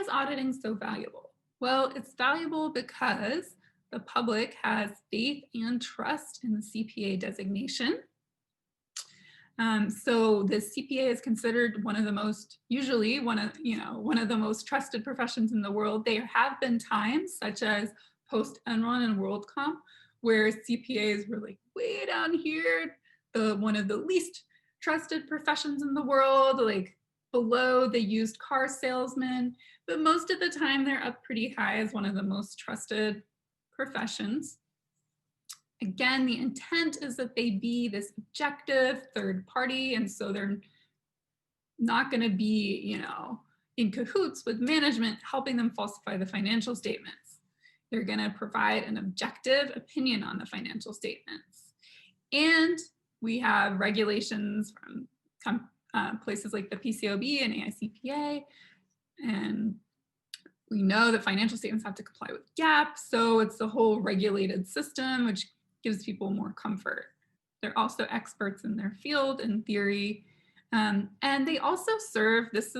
auditing so valuable? Well, it's valuable because the public has faith and trust in the CPA designation. So the CPA is considered one of the most, usually one of the most trusted professions in the world. There have been times, such as post Enron and WorldCom, where CPAs were like way down here, one of the least trusted professions in the world, like below the used car salesman. But most of the time, they're up pretty high as one of the most trusted professions. Again, the intent is that they be this objective third party, and so they're not going to be, in cahoots with management, helping them falsify the financial statements. They're going to provide an objective opinion on the financial statements. And we have regulations from places like the PCAOB and AICPA, and we know that financial statements have to comply with GAAP, so it's the whole regulated system, which gives people more comfort. They're also experts in their field in theory. And they also serve, this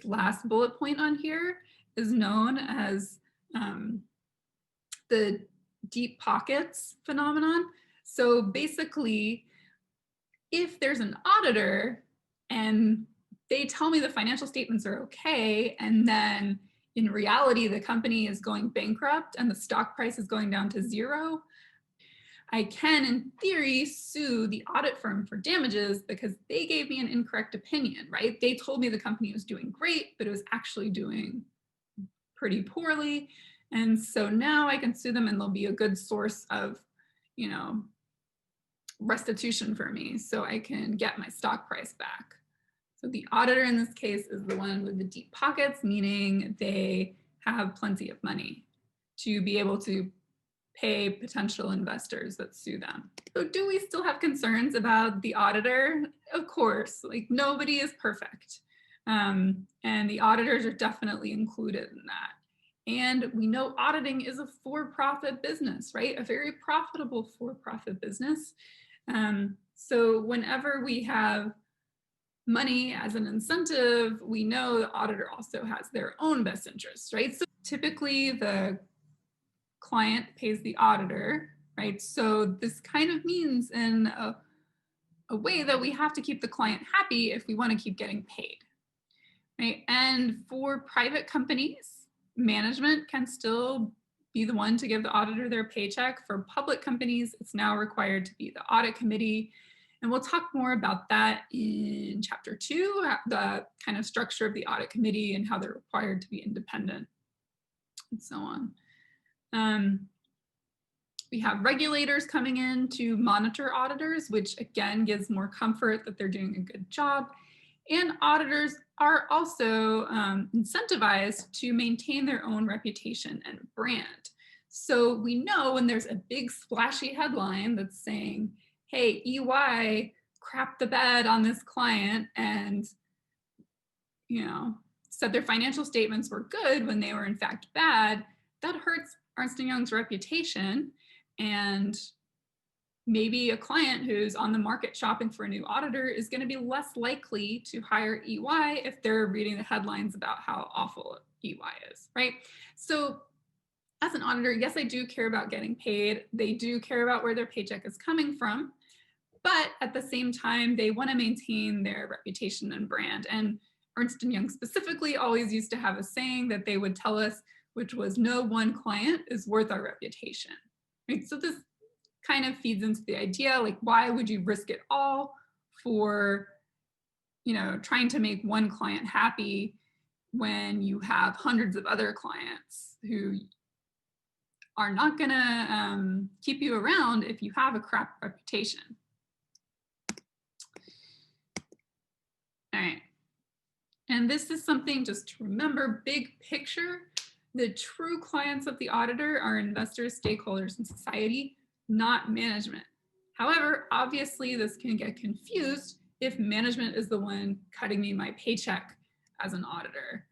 last bullet point on here is known as the deep pockets phenomenon. So basically, if there's an auditor and they tell me the financial statements are okay, and then in reality, the company is going bankrupt and the stock price is going down to zero, I can, in theory, sue the audit firm for damages because they gave me an incorrect opinion, right? They told me the company was doing great, but it was actually doing pretty poorly. And so now I can sue them and they'll be a good source of, restitution for me so I can get my stock price back. So the auditor in this case is the one with the deep pockets, meaning they have plenty of money to be able to pay potential investors that sue them. So do we still have concerns about the auditor? Of course, like nobody is perfect. And the auditors are definitely included in that. And we know auditing is a for-profit business, right? A very profitable for-profit business. So whenever we have money as an incentive, we know the auditor also has their own best interests, right? So typically the client pays the auditor, right? So this kind of means in a way that we have to keep the client happy if we want to keep getting paid, right? And for private companies, management can still be the one to give the auditor their paycheck. For public companies, it's now required to be the audit committee. And we'll talk more about that in chapter 2, the kind of structure of the audit committee and how they're required to be independent and so on. We have regulators coming in to monitor auditors, which again gives more comfort that they're doing a good job. And auditors are also incentivized to maintain their own reputation and brand. So we know when there's a big splashy headline that's saying, hey, EY crapped the bed on this client and, said their financial statements were good when they were in fact bad, that hurts Ernst & Young's reputation. And maybe a client who's on the market shopping for a new auditor is going to be less likely to hire EY if they're reading the headlines about how awful EY is, right? So as an auditor, yes, I do care about getting paid. They do care about where their paycheck is coming from. But at the same time, they want to maintain their reputation and brand. And Ernst & Young specifically always used to have a saying that they would tell us, which was, no one client is worth our reputation, right? So this kind of feeds into the idea, like, why would you risk it all for, trying to make one client happy when you have hundreds of other clients who are not going to keep you around if you have a crap reputation. All right. And this is something just to remember, big picture. The true clients of the auditor are investors, stakeholders, and society, not management. However, obviously this can get confused if management is the one cutting me my paycheck as an auditor.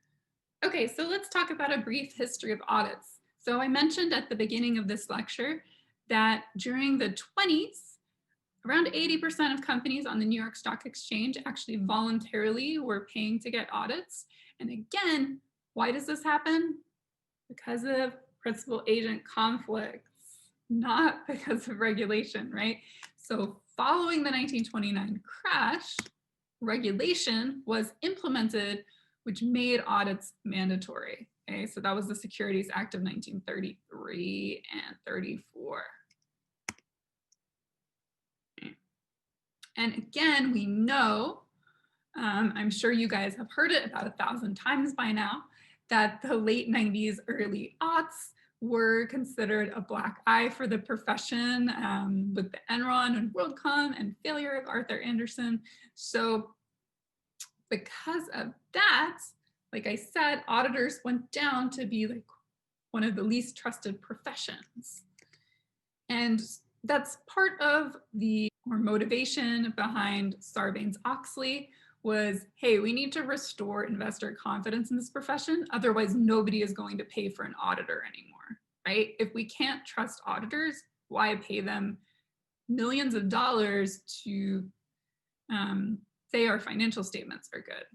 Okay, so let's talk about a brief history of audits. So I mentioned at the beginning of this lecture that during the 20s, around 80% of companies on the New York Stock Exchange actually voluntarily were paying to get audits. And again, Why does this happen? Because of principal agent conflicts, not because of regulation, right? So following the 1929 crash, regulation was implemented, which made audits mandatory. Okay, so that was the Securities Act of 1933 and 34. Okay. And again, we know, I'm sure you guys have heard it about 1,000 times by now, that the late 90s, early aughts were considered a black eye for the profession with the Enron and WorldCom and failure of Arthur Andersen. So because of that, like I said, auditors went down to be like one of the least trusted professions. And that's part of the motivation behind Sarbanes-Oxley was, hey, we need to restore investor confidence in this profession. Otherwise, nobody is going to pay for an auditor anymore, right? If we can't trust auditors, why pay them millions of dollars to say our financial statements are good?